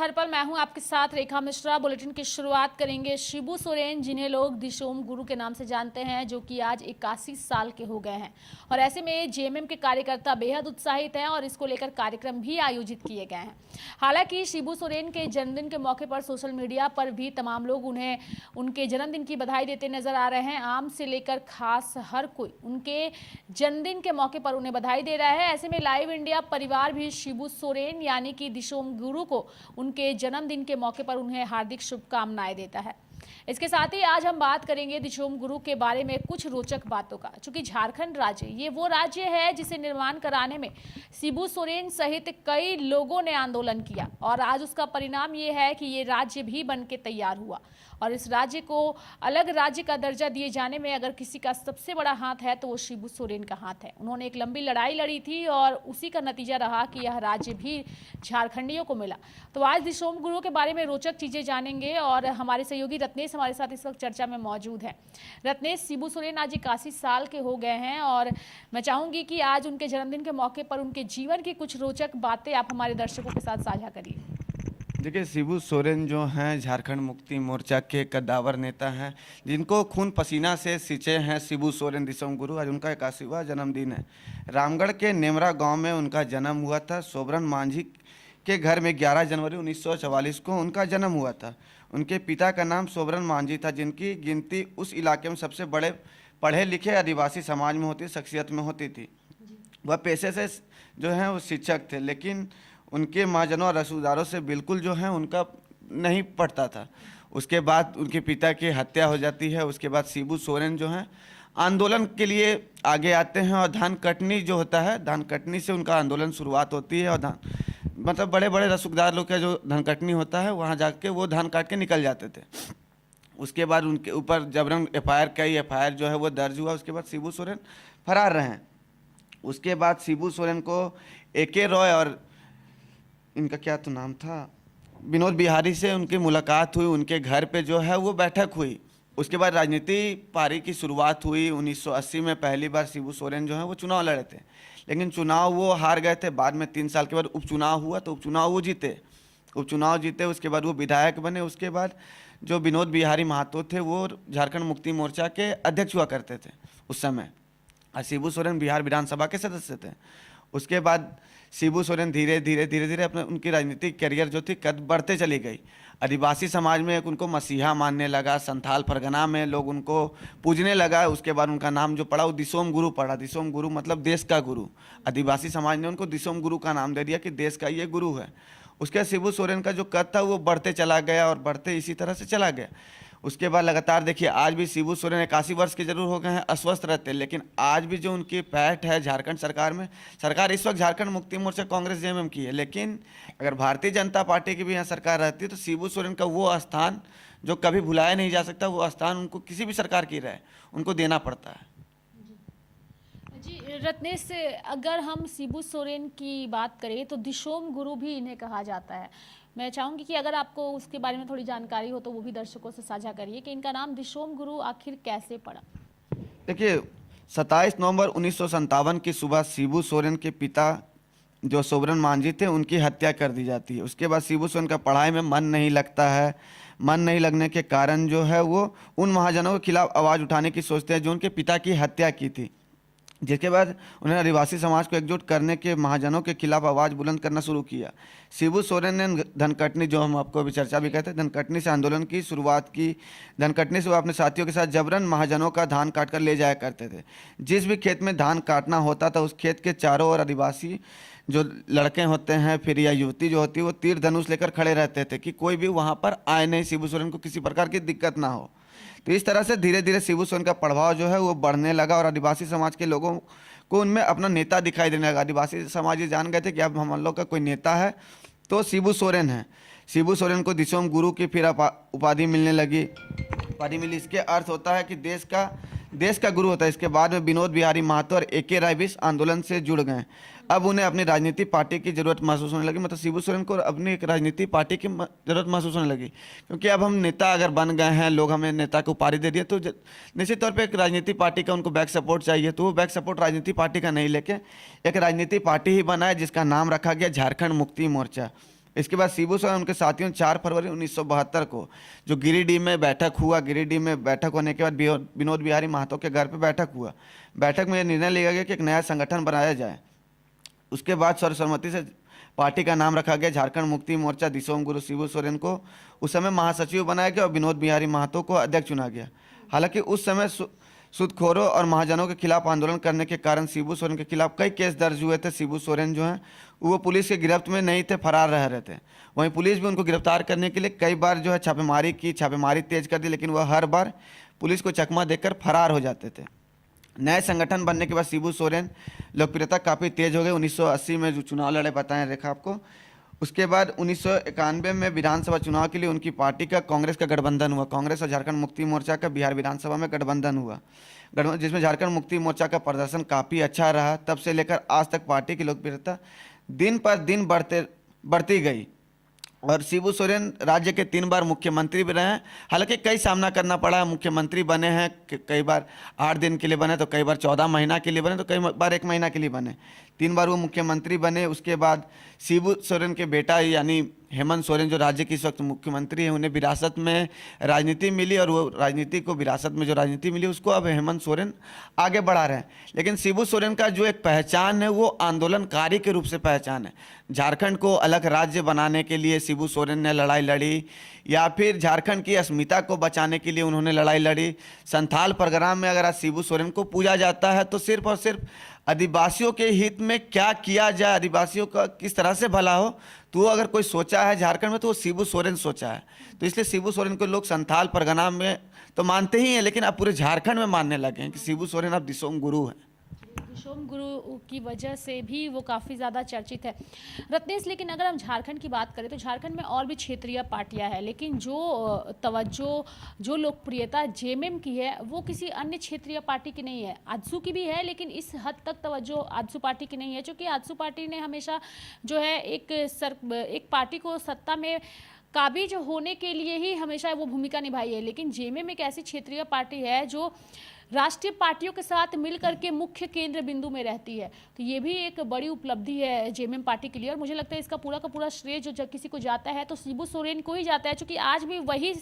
हर पल। मैं हूं आपके साथ रेखा मिश्रा। बुलेटिन की शुरुआत करेंगे शिबू सोरेन, जिन्हें लोग दिशोम गुरु के नाम से जानते हैं, जो कि आज 81 साल के हो गए हैं। और ऐसे में जेएमएम के कार्यकर्ता बेहद उत्साहित हैं और इसको लेकर कार्यक्रम भी आयोजित किए गए हैं। हालांकि शिबू सोरेन के जन्मदिन के मौके पर सोशल मीडिया पर भी तमाम लोग उन्हें उनके जन्मदिन की बधाई देते नजर आ रहे हैं। आम से लेकर खास हर कोई उनके जन्मदिन के मौके पर उन्हें बधाई दे रहा है। ऐसे में लाइव इंडिया परिवार भी शिबू सोरेन यानी कि दिशोम गुरु को उनके जन्मदिन के मौके पर उन्हें हार्दिक शुभकामनाएं देता है। इसके साथ ही आज हम बात करेंगे दिशोम गुरु के बारे में कुछ रोचक बातों का। चूंकि झारखंड राज्य ये वो राज्य है जिसे निर्माण कराने में शिबू सोरेन सहित कई लोगों ने आंदोलन किया और आज उसका परिणाम ये है कि ये राज्य भी बन के तैयार हुआ। और इस राज्य को अलग राज्य का दर्जा दिए जाने में अगर किसी का सबसे बड़ा हाथ है तो वो शिबू सोरेन का हाथ है। उन्होंने एक लंबी लड़ाई लड़ी थी और उसी का नतीजा रहा कि यह राज्य भी झारखंडियों को मिला। तो आज दिशोम गुरु के बारे में रोचक चीजें जानेंगे और हमारे सहयोगी रत्नेश हमारे साथ इस वक्त चर्चा में मौजूद है। रत्नेश, शिबू सोरेन आज 81 साल के हो गए हैं और मैं चाहूंगी कि आज उनके जन्मदिन के मौके पर उनके जीवन की कुछ रोचक बातें आप हमारे दर्शकों के साथ साझा करिए। देखिए, शिबू सोरेन जो हैं झारखंड मुक्ति मोर्चा के कद्दावर नेता हैं, जिनको खून पसीना से सींचे हैं शिबू सोरेन दिशोम गुरु। आज उनका 81वां जन्मदिन है। रामगढ़ के नेमरा गांव में उनका जन्म हुआ था। सोबरन मांझी के घर में 11 जनवरी 1944 को उनका जन्म हुआ था। उनके पिता का नाम सोबरन मांझी था, जिनकी गिनती उस इलाके में सबसे बड़े पढ़े लिखे आदिवासी समाज में होती, शख्सियत में होती थी। वह पेशे से जो है वो शिक्षक थे, लेकिन उनके महाजनों और रसूखदारों से बिल्कुल जो है उनका नहीं पड़ता था। उसके बाद उनके पिता की हत्या हो जाती है। उसके बाद शिबू सोरेन जो हैं आंदोलन के लिए आगे आते हैं और धान कटनी जो होता है, धान कटनी से उनका आंदोलन शुरुआत होती है। और धान मतलब बड़े बड़े रसूखदार लोग का जो धान कटनी होता है वहाँ जाके वो धान काट के निकल जाते थे। उसके बाद उनके ऊपर जबरन कई एफ.आई.आर जो है वो दर्ज हुआ। उसके बाद शिबू सोरेन फरार रहे। उसके बाद शिबू सोरेन को ए.के. रॉय और इनका क्या तो नाम था, विनोद बिहारी से उनकी मुलाकात हुई। उनके घर पे जो है वो बैठक हुई। उसके बाद राजनीति पारी की शुरुआत हुई। 1980 में पहली बार शिबू सोरेन जो है वो चुनाव लड़े थे, लेकिन चुनाव वो हार गए थे। बाद में 3 साल के बाद उपचुनाव हुआ तो उपचुनाव वो जीते। उसके बाद वो विधायक बने। उसके बाद जो विनोद बिहारी महतो थे वो झारखंड मुक्ति मोर्चा के अध्यक्ष हुआ करते थे उस समय, और शिबू सोरेन बिहार विधानसभा के सदस्य थे। उसके बाद शिबू सोरेन धीरे धीरे अपने उनकी राजनीतिक करियर जो थी कद बढ़ते चली गई। आदिवासी समाज में एक उनको मसीहा मानने लगा। संथाल परगना में लोग उनको पूजने लगा। उसके बाद उनका नाम जो पड़ा वो दिशोम गुरु पड़ा। दिशोम गुरु मतलब देश का गुरु। आदिवासी समाज ने उनको दिशोम गुरु का नाम दे दिया कि देश का ये गुरु है। उसके बाद शिबू सोरेन का जो कद था वो बढ़ते चला गया और बढ़ते इसी तरह से चला गया। उसके बाद लगातार देखिए आज भी शिबू सोरेन 81 वर्ष के जरूर हो गए हैं, अस्वस्थ रहते हैं, लेकिन आज भी जो उनकी पैठ है झारखंड सरकार में, सरकार इस वक्त झारखंड मुक्ति मोर्चा कांग्रेस जेएमएम की है, लेकिन अगर भारतीय जनता पार्टी की भी यहाँ सरकार रहती है तो शिबू सोरेन का वो स्थान जो कभी भुलाया नहीं जा सकता, वो स्थान उनको किसी भी सरकार की रहे उनको देना पड़ता है। जी रत्नेश, अगर हम शिबू सोरेन की बात करें तो दिशोम गुरु भी इन्हें कहा जाता है। मैं चाहूंगी कि अगर आपको उसके बारे में थोड़ी जानकारी हो तो वो भी दर्शकों से साझा करिए कि इनका नाम दिशोम गुरु आखिर कैसे पड़ा। देखिए, 27 नवंबर 1957 की सुबह शिबू सोरेन के पिता जो सोबरन मांझी थे उनकी हत्या कर दी जाती है। उसके बाद शिबू सोरेन का पढ़ाई में मन नहीं लगता है। मन नहीं लगने के कारण जो है वो उन महाजनों के खिलाफ आवाज़ उठाने की सोचते हैं जो उनके पिता की हत्या की थी, जिसके बाद उन्होंने आदिवासी समाज को एकजुट करने के महाजनों के खिलाफ आवाज़ बुलंद करना शुरू किया। शिबू सोरेन ने धनकटनी, जो हम आपको अभी चर्चा भी कहते हैं, धनकटनी से आंदोलन की शुरुआत की। धनकटनी से वो अपने साथियों के साथ जबरन महाजनों का धान काट कर ले जाया करते थे। जिस भी खेत में धान काटना होता था उस खेत के चारों ओर आदिवासी जो लड़के होते हैं फिर या युवती जो होती है वो तीर धनुष लेकर खड़े रहते थे कि कोई भी वहाँ पर आए नहीं, शिबू सोरेन को किसी प्रकार की दिक्कत ना हो। तो इस तरह से धीरे धीरे शिबू सोरेन का प्रभाव जो है वो बढ़ने लगा और आदिवासी समाज के लोगों को उनमें अपना नेता दिखाई देने लगा। आदिवासी समाज ये जान गए थे कि अब हम लोग का कोई नेता है तो शिबू सोरेन है। शिबू सोरेन को दिशोम गुरु की फिर उपाधि मिलने लगी। उपाधि मिली, इसके अर्थ होता है कि देश का गुरु होता है। इसके बाद में विनोद बिहारी महतो और ए.के. राय भी आंदोलन से जुड़ गए। अब उन्हें अपनी राजनीति पार्टी की जरूरत महसूस होने लगी। मतलब शिबू सोरेन को अपनी एक राजनीति पार्टी की जरूरत महसूस होने लगी, क्योंकि अब हम नेता अगर बन गए हैं, लोग हमें नेता को उपाधि दे दिए, तो निश्चित तौर पे एक राजनीति पार्टी का उनको बैक सपोर्ट चाहिए। तो वो बैक सपोर्ट राजनीति पार्टी का नहीं लेके एक राजनीति पार्टी ही बना है जिसका नाम रखा गया झारखंड मुक्ति मोर्चा। इसके बाद शिबू सोरेन उनके साथियों ने 4 फरवरी 1972 को जो गिरिडीह में बैठक हुआ, गिरिडीह में बैठक होने के बाद विनोद बिहारी महतो के घर पे बैठक हुआ। बैठक में यह निर्णय लिया गया कि एक नया संगठन बनाया जाए। उसके बाद सर्वसम्मति से पार्टी का नाम रखा गया झारखंड मुक्ति मोर्चा। दिसोम गुरु शिबू सोरेन को उस समय महासचिव बनाया गया और विनोद बिहारी महतो को अध्यक्ष चुना गया। हालांकि उस समय सूदखोरों और महाजनों के खिलाफ आंदोलन करने के कारण शिबू सोरेन के खिलाफ कई केस दर्ज हुए थे। शिबू सोरेन जो हैं वो पुलिस के गिरफ्त में नहीं थे, फरार रह रहे थे। वहीं पुलिस भी उनको गिरफ्तार करने के लिए कई बार जो है छापेमारी तेज कर दी, लेकिन वह हर बार पुलिस को चकमा देकर फरार हो जाते थे। नए संगठन बनने के बाद शिबू सोरेन लोकप्रियता काफ़ी तेज हो गई। 1980 में जो चुनाव लड़े बताएं रेखा आपको, उसके बाद 1991 में विधानसभा चुनाव के लिए उनकी पार्टी का कांग्रेस का गठबंधन हुआ। कांग्रेस और झारखंड मुक्ति मोर्चा का बिहार विधानसभा में गठबंधन हुआ, जिसमें झारखंड मुक्ति मोर्चा का प्रदर्शन काफ़ी अच्छा रहा। तब से लेकर आज तक पार्टी की लोकप्रियता दिन पर दिन बढ़ती गई और शिबू सोरेन राज्य के 3 बार मुख्यमंत्री भी रहे हैं। हालांकि कई सामना करना पड़ा, मुख्यमंत्री बने हैं, कई बार 8 दिन के लिए बने, तो कई बार 14 महीना के लिए बने, तो कई बार 1 महीना के लिए बने। 3 बार वो मुख्यमंत्री बने। उसके बाद शिबू सोरेन के बेटा यानी हेमंत सोरेन जो राज्य के इस वक्त मुख्यमंत्री हैं, उन्हें विरासत में राजनीति मिली और वो राजनीति को विरासत में जो राजनीति मिली उसको अब हेमंत सोरेन आगे बढ़ा रहे हैं। लेकिन शिबू सोरेन का जो एक पहचान है वो आंदोलनकारी के रूप से पहचान है। झारखंड को अलग राज्य बनाने के लिए शिबू सोरेन ने लड़ाई लड़ी, या फिर झारखंड की अस्मिता को बचाने के लिए उन्होंने लड़ाई लड़ी। संथाल प्रोग्राम में अगर आज शिबू सोरेन को पूजा जाता है तो सिर्फ और सिर्फ आदिवासियों के हित में क्या किया जाए, आदिवासियों का किस तरह से भला हो, तो अगर कोई सोचा है झारखंड में तो वो शिबू सोरेन सोचा है। तो इसलिए शिबू सोरेन को लोग संथाल परगना में तो मानते ही हैं, लेकिन अब पूरे झारखंड में मानने लगे हैं कि शिबू सोरेन अब दिसोम गुरु हैं। दिसोम गुरु की वजह से भी वो काफ़ी ज़्यादा चर्चित है रत्नेश। लेकिन अगर हम झारखंड की बात करें तो झारखंड में और भी क्षेत्रीय पार्टियां हैं, लेकिन जो तवज्जो जो लोकप्रियता जेएमएम की है वो किसी अन्य क्षेत्रीय पार्टी की नहीं है। आजसू की भी है, लेकिन इस हद तक तवज्जो आजसू पार्टी की नहीं है, क्योंकि आजसू पार्टी ने हमेशा जो है एक पार्टी को सत्ता में काबिज होने के लिए ही हमेशा वो भूमिका निभाई है। लेकिन जेएमएम एक ऐसी क्षेत्रीय पार्टी है जो राष्ट्रीय पार्टियों के साथ मिलकर के मुख्य केंद्र बिंदु में रहती है। तो ये भी एक बड़ी उपलब्धि है जेएमएम पार्टी के लिए, और मुझे लगता है इसका पूरा का पूरा श्रेय जो जब किसी को जाता है तो शिबू सोरेन को ही जाता है, क्योंकि आज भी वही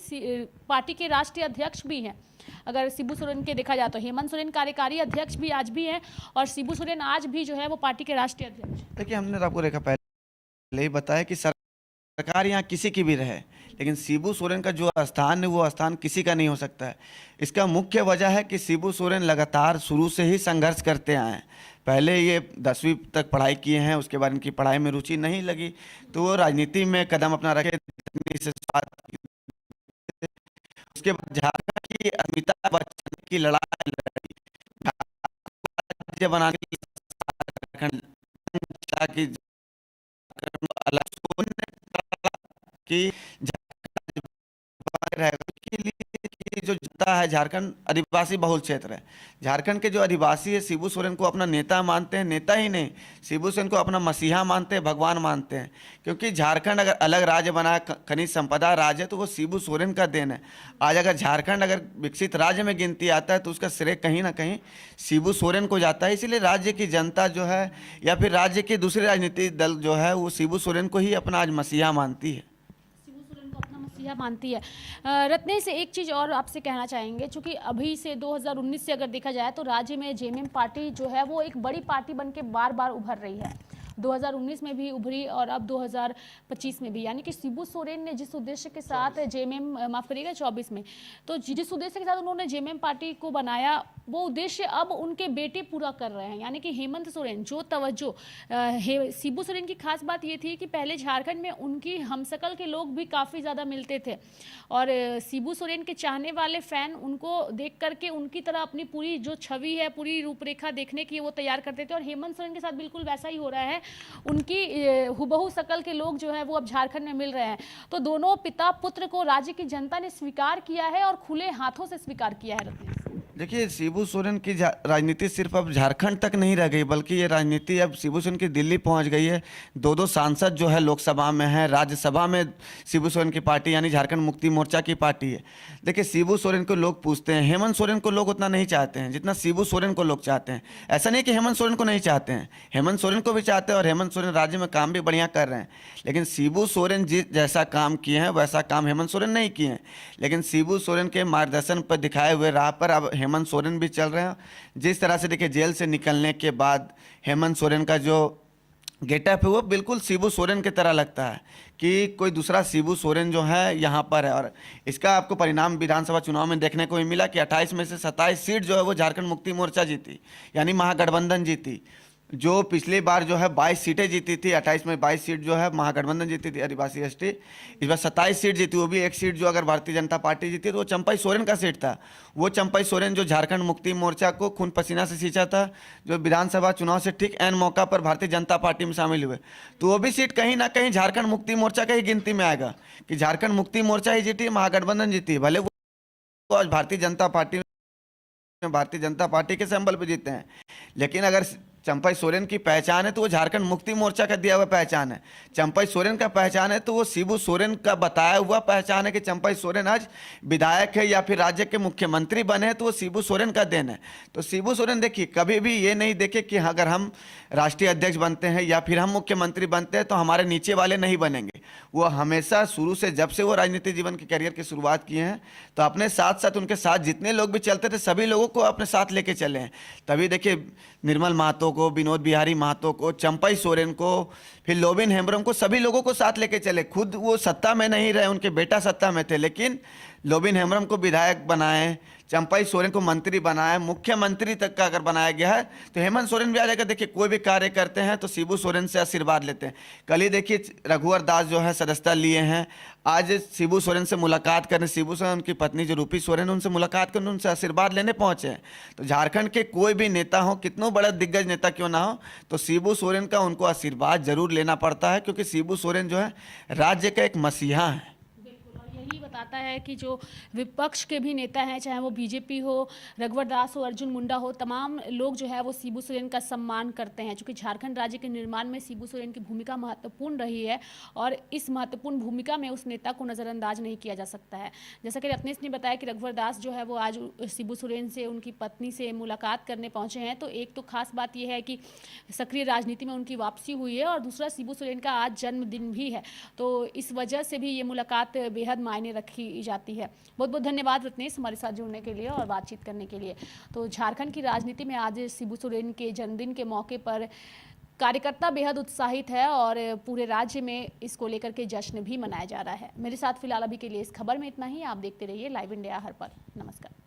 पार्टी के राष्ट्रीय अध्यक्ष भी हैं। अगर शिबू सोरेन के देखा जाए तो हेमंत सोरेन कार्यकारी अध्यक्ष भी आज भी हैं, और शिबू सोरेन आज भी जो है वो पार्टी के राष्ट्रीय अध्यक्ष। देखिए, हमने आपको रेखा पहले ही बताया कि सरकार यहाँ किसी की भी रहे, लेकिन शिबू सोरेन का जो स्थान है वो स्थान किसी का नहीं हो सकता है। इसका मुख्य वजह है कि शिबू सोरेन लगातार शुरू से ही संघर्ष करते आए हैं। पहले ये 10वीं तक पढ़ाई किए हैं, उसके बाद इनकी पढ़ाई में रुचि नहीं लगी तो वो राजनीति में कदम अपना रखे। उसके बाद झारखंड की अस्मिता बचाने की लड़ाई लड़ी, राज्य बनाने की कि के लिए जो जनता है, झारखंड आदिवासी बहुल क्षेत्र है। झारखंड के जो आदिवासी है शिबू सोरेन को अपना नेता मानते हैं, नेता ही नहीं, शिबू सोरेन को अपना मसीहा मानते हैं, भगवान मानते हैं। क्योंकि झारखंड अगर अलग राज्य बना, खनिज संपदा राज्य है, तो वो शिबू सोरेन का देन है। आज अगर झारखंड अगर विकसित राज्य में गिनती आता है तो उसका श्रेय कहीं ना कहीं शिबू सोरेन को जाता है। इसीलिए राज्य की जनता जो है या फिर राज्य के दूसरे राजनीतिक दल जो है वो शिबू सोरेन को ही अपना आज मसीहा मानती है, मानती है। रत्नेश से एक चीज़ और आपसे कहना चाहेंगे, क्योंकि अभी से 2019 से अगर देखा जाए तो राज्य में जेएमएम पार्टी जो है वो एक बड़ी पार्टी बन के बार बार उभर रही है। 2019 में भी उभरी और अब 2025 में भी, यानी कि शिबू सोरेन ने जिस उद्देश्य के साथ जेएमएम, माफ करिएगा 24 में, तो जिस उद्देश्य के साथ उन्होंने जेएमएम पार्टी को बनाया वो उद्देश्य अब उनके बेटे पूरा कर रहे हैं, यानी कि हेमंत सोरेन। जो तवज्जो शिबू सोरेन की खास बात ये थी कि पहले झारखंड में उनकी हमशक्ल के लोग भी काफ़ी ज़्यादा मिलते थे, और शिबू सोरेन के चाहने वाले फैन उनको देख करके उनकी तरह अपनी पूरी जो छवि है, पूरी रूपरेखा देखने की वो तैयार करते थे। और हेमंत सोरेन के साथ बिल्कुल वैसा ही हो रहा है, उनकी हुबहू शकल के लोग जो है वो अब झारखंड में मिल रहे हैं। तो दोनों पिता पुत्र को राज्य की जनता ने स्वीकार किया है और खुले हाथों से स्वीकार किया है। देखिए, शिबू सोरेन की राजनीति सिर्फ अब झारखंड तक नहीं रह गई, बल्कि ये राजनीति अब शिबू सोरेन की दिल्ली पहुंच गई है। दो दो सांसद जो है लोकसभा में है, राज्यसभा में शिबू सोरेन की पार्टी यानी झारखंड मुक्ति मोर्चा की पार्टी है। देखिए, शिबू सोरेन को लोग पूछते हैं, हेमंत सोरेन को लोग उतना नहीं चाहते हैं जितना शिबू सोरेन को लोग चाहते हैं। ऐसा नहीं कि हेमंत सोरेन को नहीं चाहते हैं, हेमंत सोरेन को भी चाहते हैं और हेमंत सोरेन राज्य में काम भी बढ़िया कर रहे हैं। लेकिन शिबू सोरेन जिस जैसा काम किए हैं वैसा काम हेमंत सोरेन नहीं किए हैं। लेकिन शिबू सोरेन के मार्गदर्शन पर दिखाए हुए राह पर अब हेमंत सोरेन भी चल रहे हैं। जिस तरह से देखिए, जेल से निकलने के बाद हेमंत सोरेन का जो गेटअप है वो बिल्कुल शिबू सोरेन की तरह लगता है कि कोई दूसरा शिबू सोरेन जो है यहाँ पर है। और इसका आपको परिणाम विधानसभा चुनाव में देखने को भी मिला कि 28 में से 27 सीट जो है वो झारखंड मुक्ति मोर्चा जीती, यानी महागठबंधन जीती। जो पिछली बार जो है 22 सीटें जीती थी, 28 में 22 सीट जो है महागठबंधन जीती थी आदिवासी एसटी, इस बार 27 सीट जीती। वो भी एक सीट जो अगर भारतीय जनता पार्टी जीती तो वो चंपई सोरेन का सीट था। वो चंपई सोरेन जो झारखंड मुक्ति मोर्चा को खून पसीना से सींचा था, जो विधानसभा चुनाव से ठीक एन मौका पर भारतीय जनता पार्टी में शामिल हुए, तो वो भी सीट कहीं ना कहीं झारखंड मुक्ति मोर्चा का ही गिनती में आएगा कि झारखंड मुक्ति मोर्चा ही जीती, महागठबंधन जीती। भले वो आज भारतीय जनता पार्टी के सिंबल पे जीते हैं, लेकिन अगर चंपई सोरेन की पहचान है तो वो झारखंड मुक्ति मोर्चा का दिया हुआ पहचान है। चंपई सोरेन का पहचान है तो वो शिबू सोरेन का बताया हुआ पहचान है कि चंपई सोरेन आज विधायक है या फिर राज्य के मुख्यमंत्री बने हैं तो वो शिबू सोरेन का देन है। तो शिबू सोरेन देखिए, कभी भी ये नहीं देखे कि अगर हम राष्ट्रीय अध्यक्ष बनते हैं या फिर हम मुख्यमंत्री बनते हैं तो हमारे नीचे वाले नहीं बनेंगे। वो हमेशा शुरू से, जब से वो राजनीतिक जीवन के करियर की शुरुआत किए हैं, तो अपने साथ साथ उनके साथ जितने लोग भी चलते थे सभी लोगों को अपने साथ लेके चले हैं। तभी देखिए, निर्मल महतो को, विनोद बिहारी महतो को, चंपई सोरेन को, फिर लोबिन हेम्ब्रम को, सभी लोगों को साथ लेके चले। खुद वो सत्ता में नहीं रहे, उनके बेटा सत्ता में थे, लेकिन लोबिन हेम्ब्रम को विधायक बनाए, चंपई सोरेन को मंत्री बनाया, मुख्यमंत्री तक का अगर बनाया गया है तो हेमंत सोरेन भी आ जाएगा। देखिए, कोई भी कार्य करते हैं तो शिबू सोरेन से आशीर्वाद लेते हैं। कल ही देखिए, रघुवर दास जो है सदस्यता लिए हैं, आज शिबू सोरेन से मुलाकात करने, शिबू सोरेन उनकी पत्नी जो रूपी सोरेन, उनसे मुलाकात करने, उनसे आशीर्वाद लेने पहुंचे हैं। तो झारखंड के कोई भी नेता हो, कितनों बड़ा दिग्गज नेता क्यों ना हो, तो शिबू सोरेन का उनको आशीर्वाद जरूर लेना पड़ता है, क्योंकि शिबू सोरेन जो है राज्य का एक मसीहा है। यही बताता है कि जो विपक्ष के भी नेता हैं, चाहे वो बीजेपी हो, रघुवर दास हो, अर्जुन मुंडा हो, तमाम लोग जो है वो शिबू सोरेन का सम्मान करते हैं, क्योंकि झारखंड राज्य के निर्माण में शिबू सोरेन की भूमिका महत्वपूर्ण रही है और इस महत्वपूर्ण भूमिका में उस नेता को नज़रअंदाज नहीं किया जा सकता है। जैसा कि रत्नेश ने बताया कि रघुवर दास जो है वो आज शिबू सोरेन से, उनकी पत्नी से मुलाकात करने पहुंचे हैं। तो एक तो खास बात यह है कि सक्रिय राजनीति में उनकी वापसी हुई है और दूसरा शिबू सोरेन का आज जन्मदिन भी है, तो इस वजह से भी ये मुलाकात बेहद मायने रखी जाती है। बहुत बहुत धन्यवाद रत्नेश हमारे साथ जुड़ने के लिए और बातचीत करने के लिए। तो झारखंड की राजनीति में आज शिबू सोरेन के जन्मदिन के मौके पर कार्यकर्ता बेहद उत्साहित है और पूरे राज्य में इसको लेकर के जश्न भी मनाया जा रहा है। मेरे साथ फिलहाल अभी के लिए इस खबर में इतना ही। आप देखते रहिए लाइव इंडिया हर पल। नमस्कार।